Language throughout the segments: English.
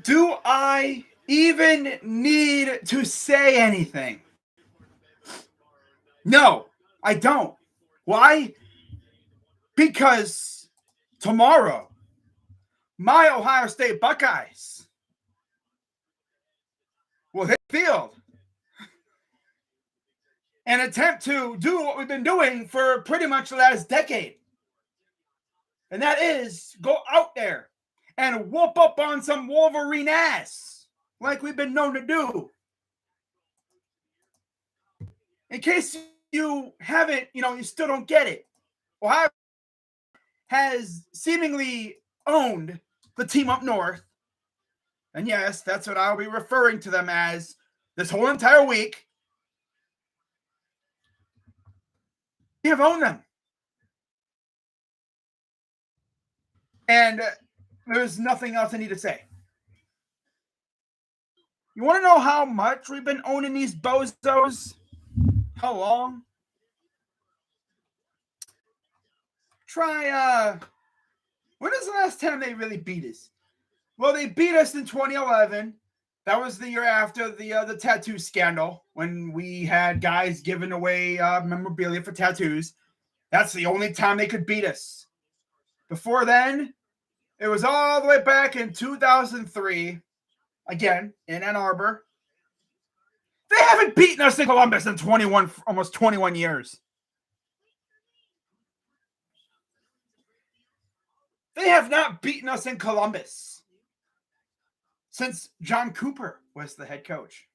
Do I even need to say anything? No, I don't. Why? Because tomorrow, my Ohio State Buckeyes will hit the field and attempt to do what we've been doing for pretty much the last decade. And that is go out there and whoop up on some Wolverine ass like we've been known to do. In case you haven't, you still don't get it. Ohio has seemingly owned the team up north. And yes, that's what I'll be referring to them as this whole entire week. We have owned them. And there's nothing else I need to say. You want to know how much we've been owning these bozos? How long? Try, when is the last time they really beat us? Well, they beat us in 2011. That was the year after the tattoo scandal when we had guys giving away memorabilia for tattoos. That's the only time they could beat us. Before then, it was all the way back in 2003, again, in Ann Arbor. They haven't beaten us in Columbus in almost 21 years. They have not beaten us in Columbus since John Cooper was the head coach.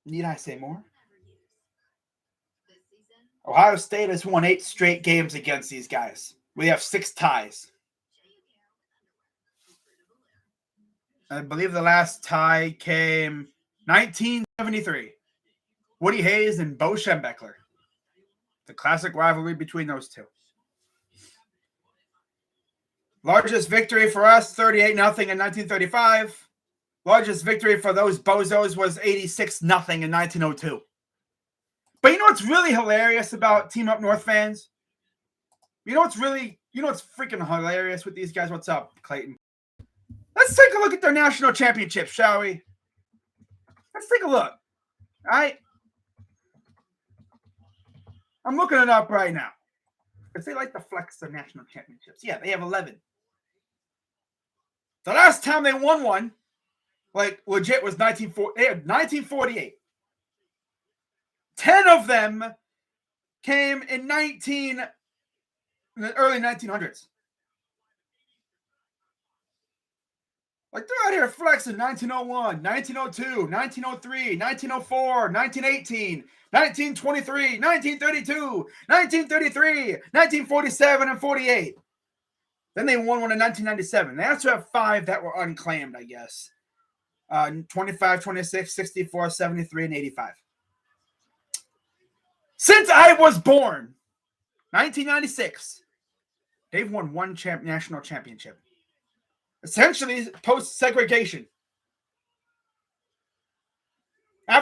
Need I say more? Ohio State has won 8 straight games against these guys. We have 6 ties. I believe the last tie came 1973. Woody Hayes and Bo Schembechler. The classic rivalry between those two. Largest victory for us, 38-0 in 1935. Largest victory for those bozos was 86-0 in 1902. But you know what's really hilarious about Team Up North fans? You know what's freaking hilarious with these guys? What's up, Clayton? Let's take a look at their national championships, shall we? Let's take a look. All right? I'm looking it up right now. Because they like to flex their national championships. Yeah, they have 11. The last time they won one, like legit, was 1948. 10 of them came in the early 1900s. Like they're out here flexing 1901, 1902, 1903, 1904, 1918, 1923, 1932, 1933, 1947, and 48. Then they won one in 1997. They also have 5 that were unclaimed, I guess. 25, 26, 64, 73, and 85. Since I was born, 1996, they've won one national championship. Essentially, post-segregation.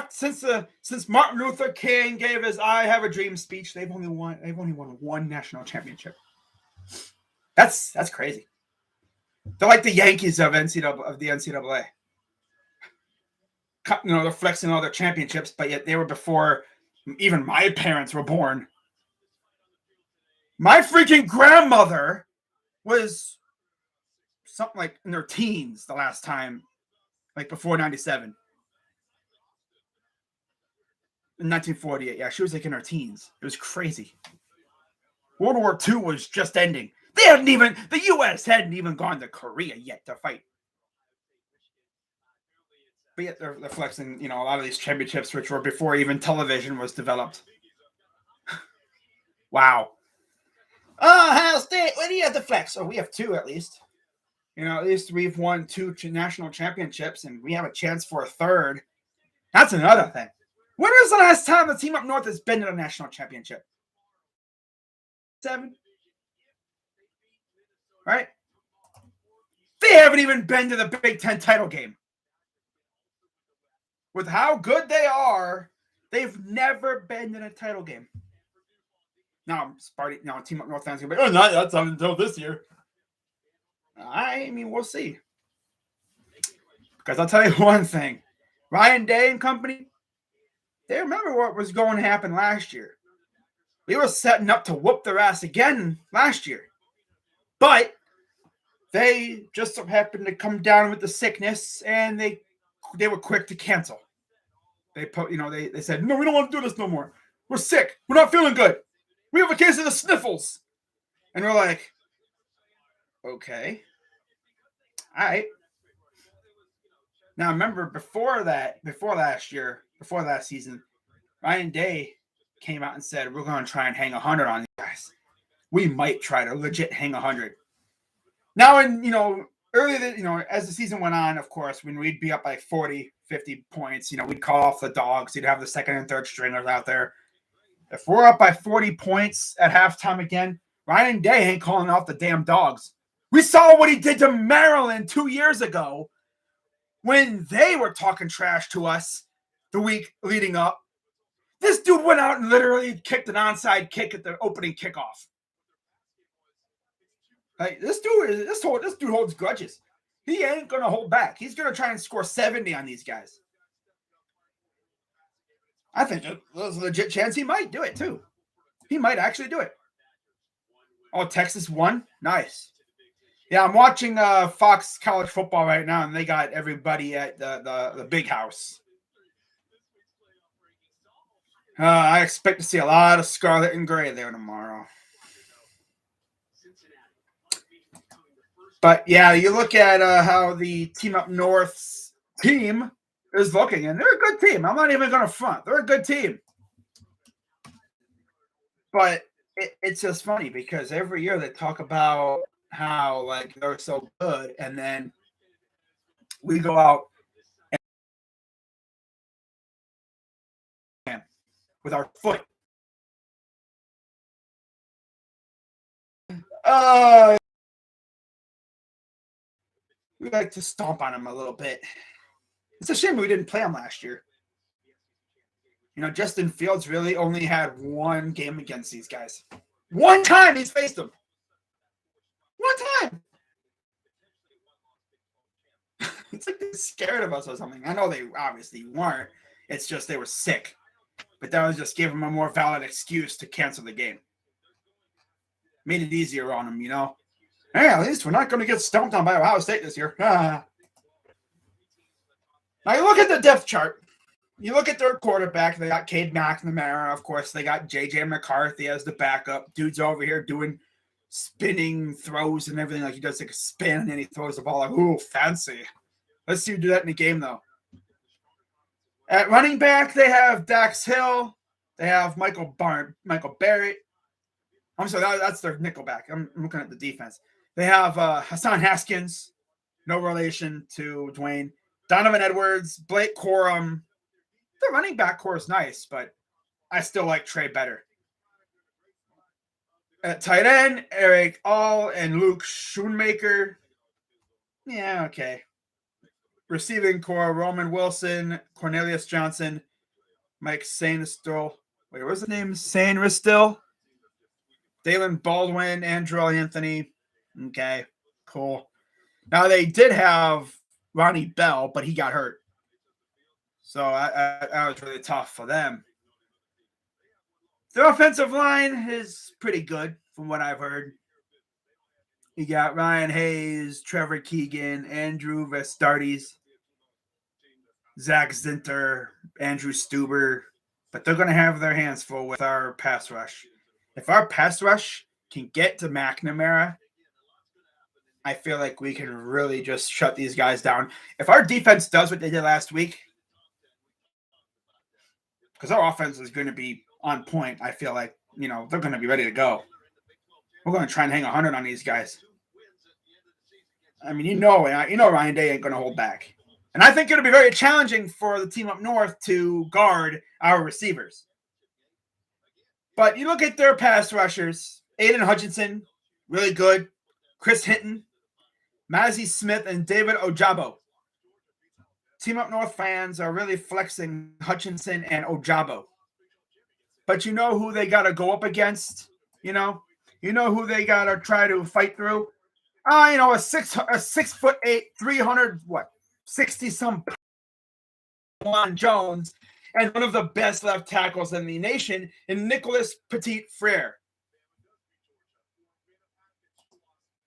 Since Martin Luther King gave his "I Have a Dream" speech, they've only won one national championship. That's crazy. They're like the Yankees of the NCAA. They're flexing all their championships, but yet they were before even my parents were born. My freaking grandmother was something like in their teens the last time, like before 97. In 1948, yeah, she was like in her teens. It was crazy. World War II was just ending. The U.S. hadn't even gone to Korea yet to fight. But yet they're flexing, a lot of these championships, which were before even television was developed. Wow. Ohio State, what do you have to flex? Oh, we have 2 at least. At least we've won 2 national championships, and we have a chance for a 3rd. That's another thing. When was the last time the team up north has been to a national championship? 7. Right? They haven't even been to the Big Ten title game. With how good they are, they've never been in a title game. Now, Team Up North fans are going to be, oh, no, that's not until this year. I mean, we'll see. Because I'll tell you one thing, Ryan Day and company, they remember what was going to happen last year. We were setting up to whoop their ass again last year. But they just so happened to come down with the sickness, and they were quick to cancel. They they said, no, we don't want to do this no more. We're sick. We're not feeling good. We have a case of the sniffles. And we're like, okay. All right. Now remember, before last season, Ryan Day came out and said, we're going to try and hang 100 on these guys. We might try to legit hang 100. Now, earlier, as the season went on, of course, when we'd be up by 40, 50 points, we'd call off the dogs. You'd have the second and third stringers out there. If we're up by 40 points at halftime again, Ryan Day ain't calling off the damn dogs. We saw what he did to Maryland 2 years ago when they were talking trash to us the week leading up. This dude went out and literally kicked an onside kick at the opening kickoff. Like, this dude holds grudges. He ain't going to hold back. He's going to try and score 70 on these guys. I think there's a legit chance he might do it, too. He might actually do it. Oh, Texas won? Nice. Yeah, I'm watching Fox College Football right now, and they got everybody at the big house. I expect to see a lot of scarlet and gray there tomorrow. But, yeah, you look at how the Team Up North's team is looking, and they're a good team. I'm not even going to front. They're a good team. But it's just funny because every year they talk about how, like, they're so good, and then we go out and with our foot. We like to stomp on them a little bit. It's a shame we didn't play them last year. Justin Fields really only had one game against these guys. One time he's faced them. One time. It's like they're scared of us or something. I know they obviously weren't. It's just they were sick. But that was just giving them a more valid excuse to cancel the game. Made it easier on them, Hey, at least we're not going to get stomped on by Ohio State this year. Now you look at the depth chart. You look at their quarterback. They got Cade McNamara. Of course, they got J.J. McCarthy as the backup. Dude's over here doing spinning throws and everything. Like he does like a spin and he throws the ball like, ooh, fancy. Let's see you do that in a game, though. At running back, they have Dax Hill. They have Michael Barrett. I'm sorry, that's their nickelback. I'm looking at the defense. They have Hassan Haskins, no relation to Dwayne. Donovan Edwards, Blake Corum. The running back core is nice, but I still like Trey better. At tight end, Eric All and Luke Schoonmaker. Yeah, okay. Receiving core, Roman Wilson, Cornelius Johnson, Mike Sainristil. Wait, what's the name? Sainristil? Dalen Baldwin, Andrew Anthony. Okay, cool. Now, they did have Ronnie Bell, but he got hurt. So that was really tough for them. The offensive line is pretty good from what I've heard. You got Ryan Hayes, Trevor Keegan, Andrew Vestardes, Zach Zinter, Andrew Stuber. But they're going to have their hands full with our pass rush. If our pass rush can get to McNamara, I feel like we can really just shut these guys down. If our defense does what they did last week, because our offense is going to be on point, I feel like, they're going to be ready to go. We're going to try and hang 100 on these guys. I mean, Ryan Day ain't going to hold back. And I think it'll be very challenging for the team up north to guard our receivers. But you look at their pass rushers, Aiden Hutchinson, really good. Chris Hinton, Mazzie Smith, and David Ojabo. Team Up North fans are really flexing Hutchinson and Ojabo. But you know who they got to go up against? You know who they got to try to fight through? A 6'8", 300, 60-some Ttun Jones, and one of the best left tackles in the nation in Nicholas Petit Frere.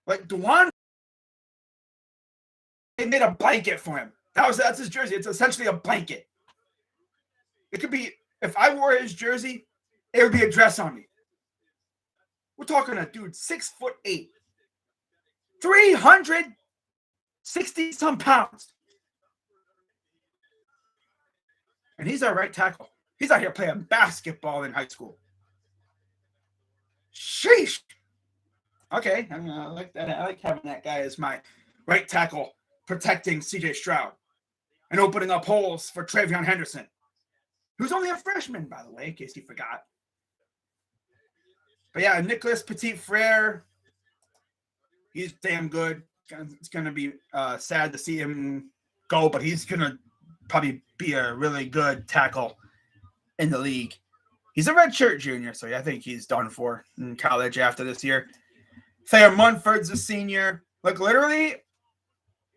Like Ttun, they made a blanket for him. That's his jersey. It's essentially a blanket. It could be, if I wore his jersey, it would be a dress on me. We're talking a dude 6'8", 360-some pounds. And he's our right tackle. He's out here playing basketball in high school. Sheesh. Okay, I like that. I like having that guy as my right tackle, protecting CJ Stroud and opening up holes for Travion Henderson, who's only a freshman, by the way, in case you forgot. But yeah, Nicholas Petit Frere, he's damn good. It's going to be sad to see him go, but he's going to probably be a really good tackle in the league. He's a redshirt junior, so I think he's done for in college after this year. Thayer Munford's a senior. Like, literally,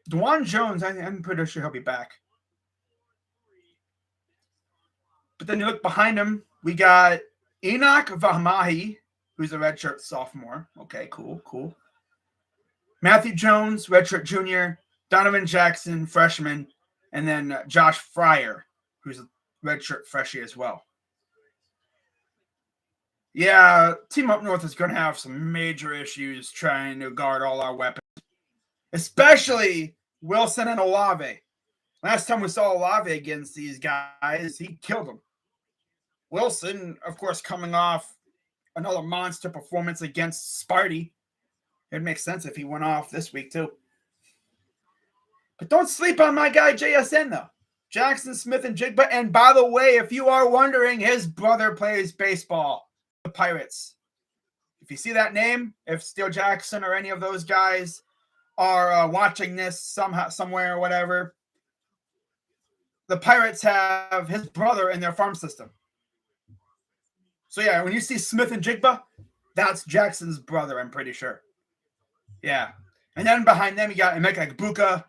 Ttun Jones, I'm pretty sure he'll be back. But then you look behind him, we got Enoch Vahmahi, who's a redshirt sophomore. Okay, cool. Matthew Jones, redshirt junior. Donovan Jackson, freshman. And then Josh Fryer, who's a redshirt freshie as well. Yeah, Team Up North is going to have some major issues trying to guard all our weapons, especially Wilson and Olave. Last time we saw Olave against these guys, he killed them. Wilson, of course, coming off another monster performance against Sparty. It makes sense if he went off this week, too. But don't sleep on my guy, JSN, though. Jackson Smith-Njigba. And by the way, if you are wondering, his brother plays baseball. The Pirates. If you see that name, if Steele Jackson or any of those guys are watching this somewhere or whatever, the Pirates have his brother in their farm system. So yeah, when you see Smith-Njigba, that's Jackson's brother, I'm pretty sure. Yeah. And then behind them, you got Emeka Egbuka,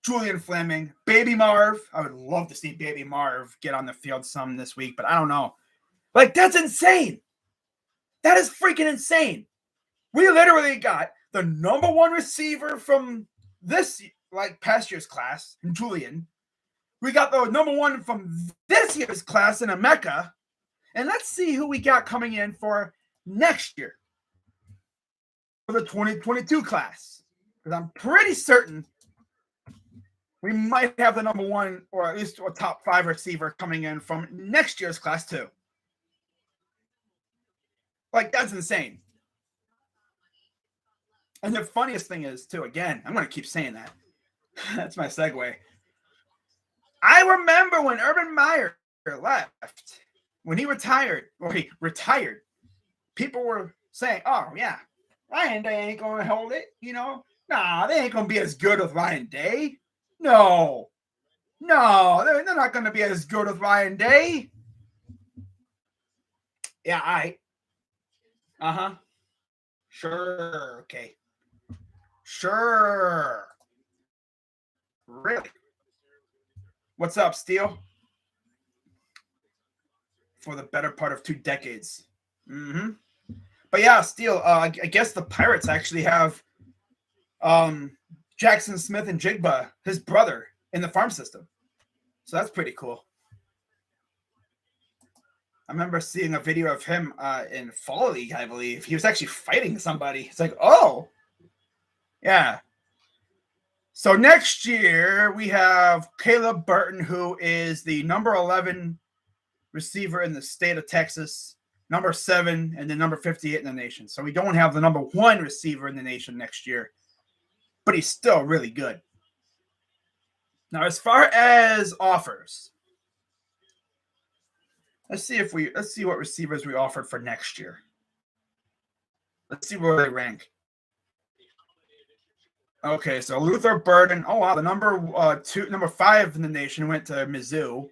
Julian Fleming, Baby Marv. I would love to see Baby Marv get on the field some this week, but I don't know. Like, that's insane. That is freaking insane. We literally got the number one receiver from this, past year's class, Julian. We got the number one from this year's class in Emeka. And let's see who we got coming in for next year. For the 2022 class. Because I'm pretty certain we might have the number one or at least a top 5 receiver coming in from next year's class too. Like, that's insane. And the funniest thing is, too, again, I'm going to keep saying that. That's my segue. I remember when Urban Meyer left, when he retired, people were saying, oh, yeah, Ryan Day ain't going to hold it, Nah, they ain't going to be as good with Ryan Day. No, they're not going to be as good with Ryan Day. Yeah, Sure. Okay. Sure. Really? What's up, Steele? For the better part of 2 decades. But yeah, Steele, I guess the Pirates actually have Jackson Smith-Njigba, his brother, in the farm system. So that's pretty cool. I remember seeing a video of him in Fall League, I believe. He was actually fighting somebody. It's like, oh, yeah. So next year, we have Caleb Burton, who is the number 11 receiver in the state of Texas, number 7, and then number 58 in the nation. So we don't have the number 1 receiver in the nation next year, but he's still really good. Now, as far as offers, let's see what receivers we offered for next year. Let's see where they rank. Okay, so Luther Burden. Oh wow, the number 5 in the nation went to Mizzou.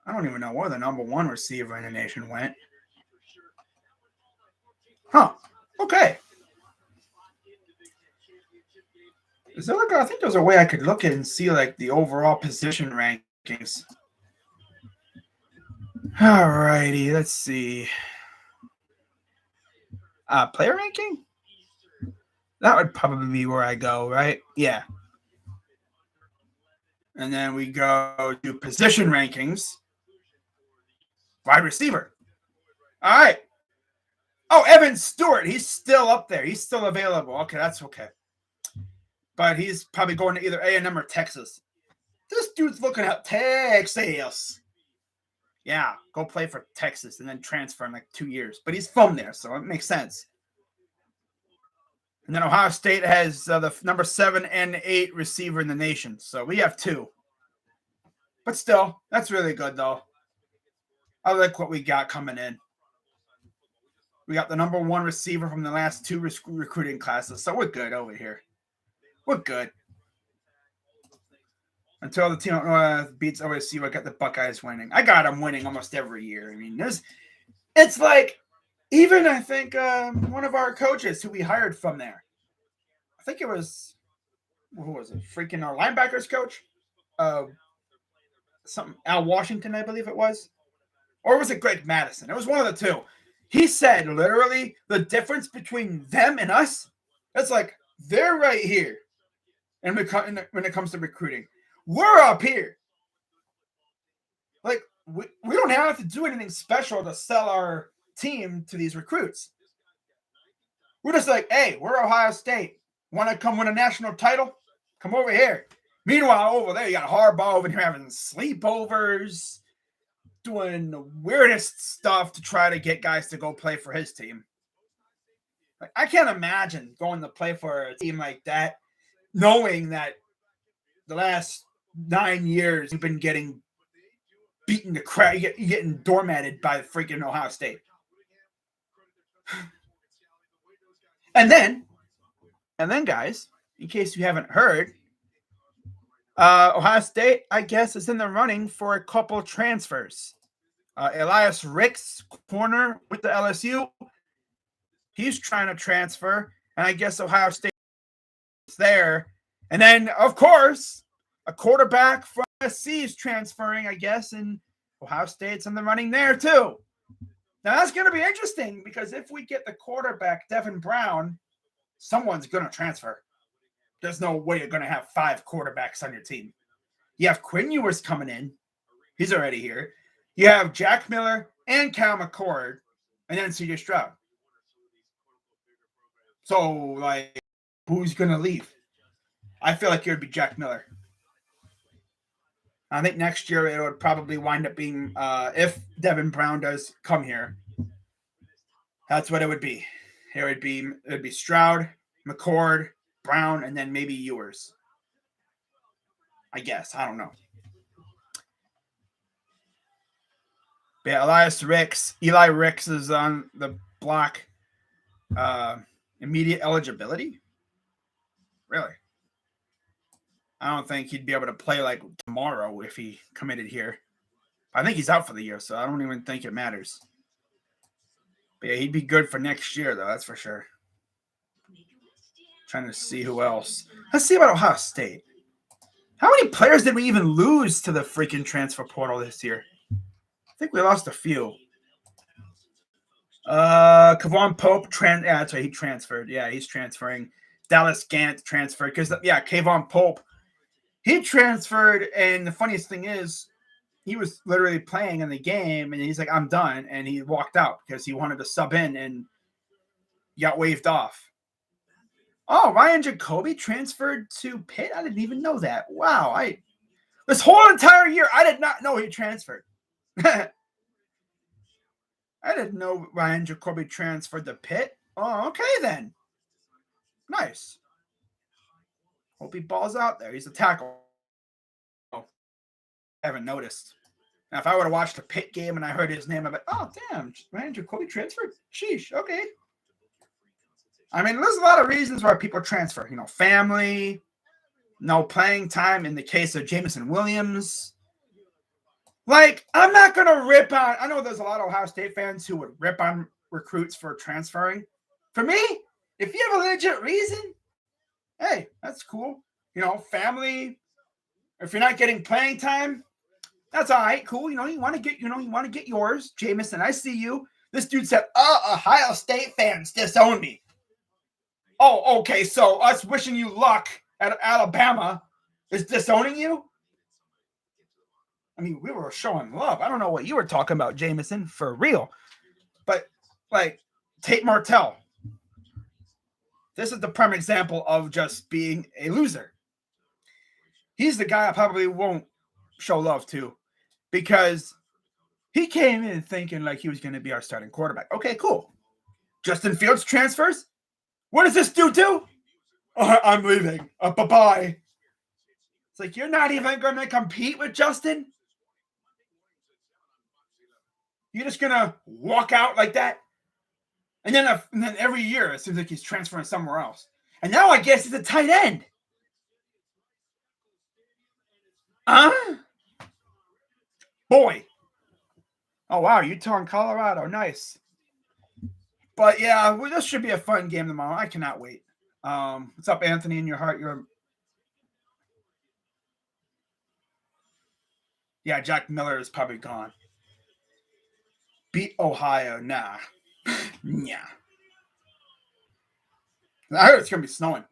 I don't even know where the number 1 receiver in the nation went. Huh. Okay. Is there like I think there's a way I could look at and see like the overall position rankings. Alrighty, let's see. Player ranking? That would probably be where I go, right? Yeah. And then we go to position rankings. Wide receiver. All right. Oh, Evan Stewart. He's still up there. He's still available. Okay, that's okay. But he's probably going to either A&M or Texas. This dude's looking at Texas. Yeah, go play for Texas and then transfer in like 2 years. But he's from there, so it makes sense. And then Ohio State has the number 7 and 8 receiver in the nation. So we have 2. But still, that's really good, though. I like what we got coming in. We got the number 1 receiver from the last 2 recruiting classes. So we're good over here. We're good. Until the team beats OSU, I got the Buckeyes winning. I got them winning almost every year. I mean, it's like, even I think one of our coaches who we hired from there, I think it was, who was it? Freaking our linebackers coach? Something, Al Washington, I believe it was. Or was it Greg Madison? It was one of the two. He said, literally, the difference between them and us, it's like, they're right here. And when it comes to recruiting, we're up here. Like, we don't have to do anything special to sell our team to these recruits. We're just like, hey, we're Ohio State. Want to come win a national title? Come over here. Meanwhile, over there, you got Harbaugh over here having sleepovers, doing the weirdest stuff to try to get guys to go play for his team. Like, I can't imagine going to play for a team like that, knowing that the last 9 years you've been getting beaten to crap, getting doormatted by freaking Ohio State. And then, guys, in case you haven't heard, Ohio State, I guess, is in the running for a couple transfers. Elias Ricks, corner with the LSU, he's trying to transfer, and I guess Ohio State is there. And then, of course, a quarterback from SC is transferring, I guess, and Ohio State's in the running there too. Now, that's going to be interesting because if we get the quarterback, Devin Brown, someone's going to transfer. There's no way you're going to have 5 quarterbacks on your team. You have Quinn Ewers coming in. He's already here. You have Jack Miller and Cal McCord, and then CJ Stroud. So, like, who's going to leave? I feel like it would be Jack Miller. I think next year it would probably wind up being, if Devin Brown does come here, that's what it would be. It would be Stroud, McCord, Brown, and then maybe Ewers. I guess. I don't know. But yeah, Eli Ricks is on the block. Immediate eligibility? Really? I don't think he'd be able to play like tomorrow if he committed here. I think he's out for the year, so I don't even think it matters. But yeah, he'd be good for next year, though. That's for sure. Trying to see who else. Let's see about Ohio State. How many players did we even lose to the freaking transfer portal this year? I think we lost a few. Kevon Pope, that's right, he transferred. Yeah, he's transferring. Dallas Gant transferred. Because, yeah, Kevon Pope, he transferred, and the funniest thing is, he was literally playing in the game, and he's like, I'm done, and he walked out because he wanted to sub in and got waved off. Oh, Ryan Jacoby transferred to Pitt? I didn't even know that. Wow. This whole entire year, I did not know he transferred. I didn't know Ryan Jacoby transferred to Pitt. Oh, okay then. Nice. Hope he balls out there. He's a tackle. I haven't noticed. Now, if I would have watched a Pitt game and I heard his name, I'd be like, oh, damn, Ryan Jacoby transferred? Sheesh, okay. I mean, there's a lot of reasons why people transfer. You know, family, no playing time in the case of Jameson Williams. Like, I'm not going to rip on – I know there's a lot of Ohio State fans who would rip on recruits for transferring. For me, if you have a legit reason, hey, that's cool. Family. If you're not getting playing time, that's all right. Cool. You want to get yours, Jameson. I see you. This dude said, Ohio State fans disown me. Oh, okay. So us wishing you luck at Alabama is disowning you? I mean, we were showing love. I don't know what you were talking about, Jameson, for real. But, like, Tate Martell. This is the prime example of just being a loser. He's the guy I probably won't show love to because he came in thinking like he was going to be our starting quarterback. Okay, cool. Justin Fields transfers. What does this dude do? I'm leaving. Bye-bye. It's like, you're not even going to compete with Justin? You're just going to walk out like that? And then every year, it seems like he's transferring somewhere else. And now I guess he's a tight end. Boy. Oh, wow. Utah and Colorado. Nice. But, yeah, this should be a fun game tomorrow. I cannot wait. What's up, Anthony? In your heart, Yeah, Jack Miller is probably gone. Beat Ohio. Nah. Yeah. I heard it's going to be snowing.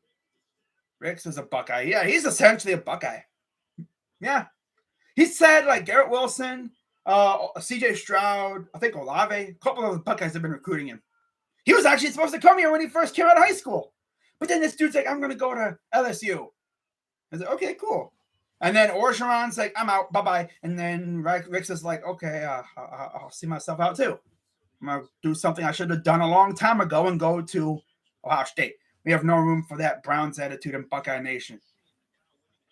Ricks is a Buckeye. Yeah, he's essentially a Buckeye. Yeah. He said, like, Garrett Wilson, CJ Stroud, I think Olave, a couple of the Buckeyes have been recruiting him. He was actually supposed to come here when he first came out of high school. But then this dude's like, I'm going to go to LSU. I said, okay, cool. And then Orgeron's like, I'm out, bye-bye. And then Ricks is like, okay, I'll see myself out too. I'm going to do something I should have done a long time ago and go to Ohio State. We have no room for that Browns attitude in Buckeye Nation.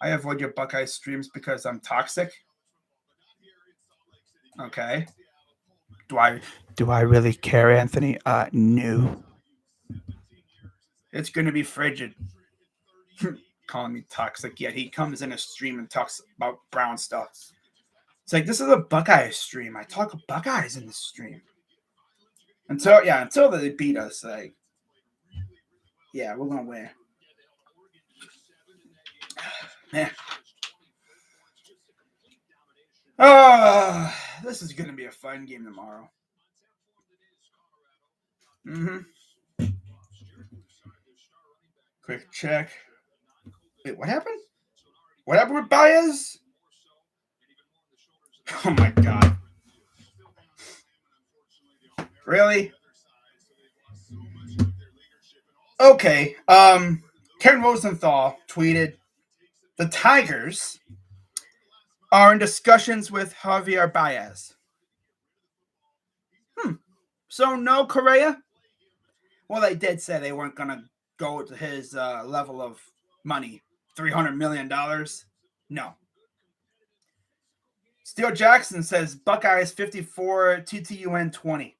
I avoid your Buckeye streams because I'm toxic. Okay. Do I really care, Anthony? No. It's going to be frigid. Calling me toxic, yet he comes in a stream and talks about Brown stuff. It's like, this is a Buckeye stream. I talk Buckeyes in the stream. Until they beat us, like, yeah, we're going to win. Yeah. This is going to be a fun game tomorrow. Quick check. Wait, what happened? What happened with Baez? Oh my God. Really? Okay. Ken Rosenthal tweeted, the Tigers are in discussions with Javier Baez. So no Correa? Well, they did say they weren't going to go to his level of money. $300 million? No. Steele Jackson says Buckeyes 54, TTUN 20.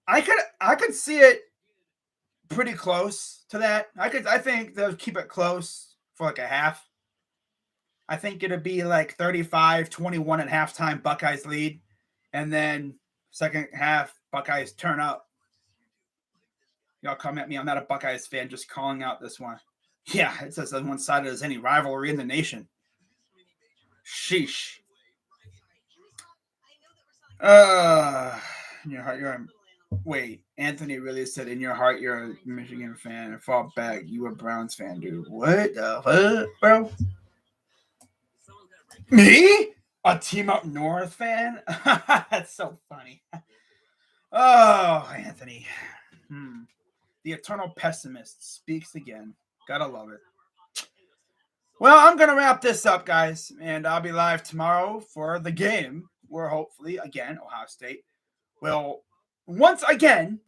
I could see it pretty close to that. I think they'll keep it close for like a half. I think it'll be like 35-21 at halftime, Buckeyes lead. And then second half, Buckeyes turn up. Y'all come at me. I'm not a Buckeyes fan, just calling out this one. Yeah, it says on one side there's any rivalry in the nation. Sheesh. In your heart, you're a... Wait, Anthony really said in your heart you're a Michigan fan and fall back. You a Browns fan, dude. What the fuck, bro? Me? A Team Up North fan? That's so funny. Oh, Anthony. The eternal pessimist speaks again. Gotta love it. Well, I'm going to wrap this up, guys, and I'll be live tomorrow for the game where hopefully, again, Ohio State will once again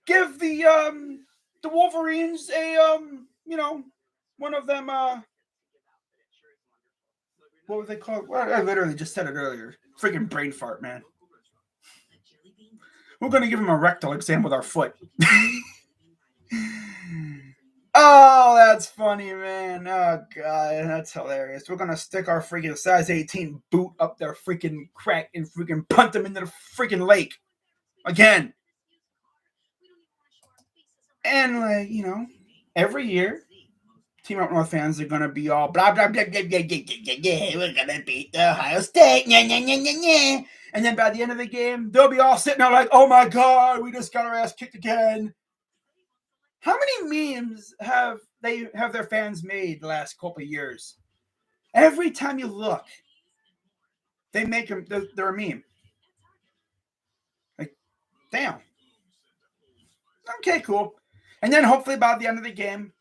give the Wolverines a, one of them, what were they called? Well, I literally just said it earlier. Freaking brain fart, man. We're going to give him a rectal exam with our foot. Oh, that's funny, man. Oh, God, that's hilarious. We're going to stick our freaking size 18 boot up their freaking crack and freaking punt them into the freaking lake. Again. And, every year, Team Up North fans are going to be all blah, blah, blah, blah, blah, blah, blah, blah, we're going to beat the Ohio State. Nya, nya, nya, nya, nya. And then by the end of the game, they'll be all sitting there like, oh my God, we just got our ass kicked again. How many memes have their fans made the last couple of years? Every time you look, they make them, they're a meme. Like, damn. Okay, cool. And then hopefully by the end of the game,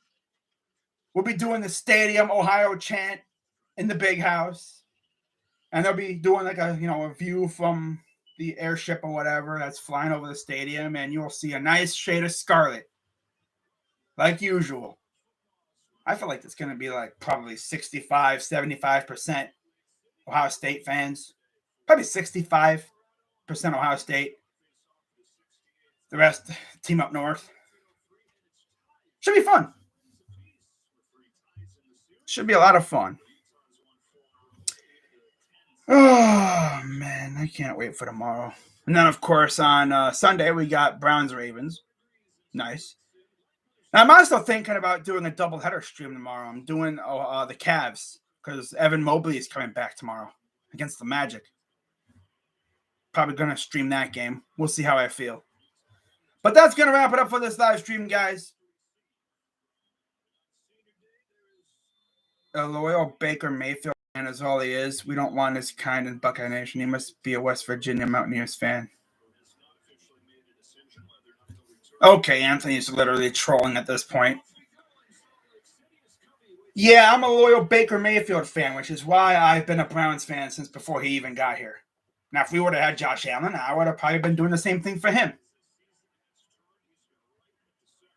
we'll be doing the Stadium Ohio chant in the big house. And they'll be doing like a view from the airship or whatever that's flying over the stadium. And you'll see a nice shade of scarlet. Like usual. I feel like it's going to be like probably 65, 75% Ohio State fans. Probably 65% Ohio State. The rest, Team Up North. Should be fun. Should be a lot of fun. Oh, man. I can't wait for tomorrow. And then, of course, on Sunday, we got Browns-Ravens. Nice. Now, I'm also thinking about doing a doubleheader stream tomorrow. I'm doing the Cavs because Evan Mobley is coming back tomorrow against the Magic. Probably going to stream that game. We'll see how I feel. But that's going to wrap it up for this live stream, guys. A loyal Baker Mayfield fan is all he is. We don't want his kind in Buckeye Nation. He must be a West Virginia Mountaineers fan. Okay, Anthony's literally trolling at this point. Yeah, I'm a loyal Baker Mayfield fan, which is why I've been a Browns fan since before he even got here. Now, if we would have had Josh Allen, I would have probably been doing the same thing for him.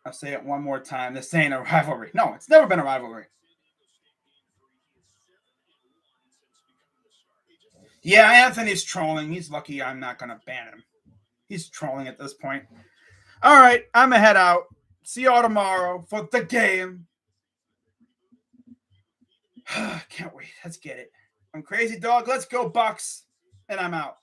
I'll say it one more time. This ain't a rivalry. No, it's never been a rivalry. Yeah, Anthony's trolling. He's lucky I'm not going to ban him. He's trolling at this point. All right, I'm going to head out. See y'all tomorrow for the game. Can't wait. Let's get it. I'm Crazy Dog. Let's go, Bucks. And I'm out.